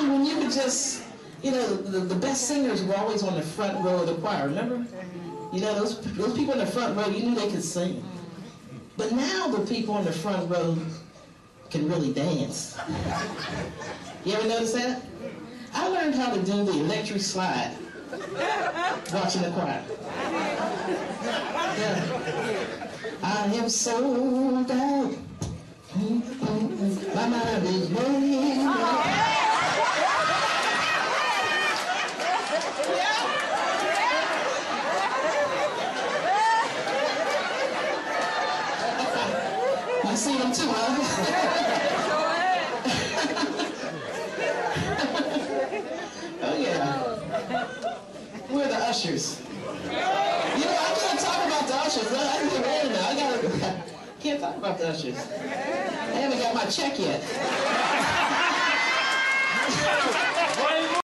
remember when you could just, you know, the best singers were always on the front row of the choir, remember? You know, those people in the front row, you knew they could sing. But now the people in the front row can really dance. You ever notice that? I learned how to do the electric slide watching the choir. Yeah. I am sold out. My mind is burning. You see them too, huh? Oh yeah. We're the ushers. You know, I can't talk about the ushers. I get ready now. Can't talk about the ushers. I haven't got my check yet.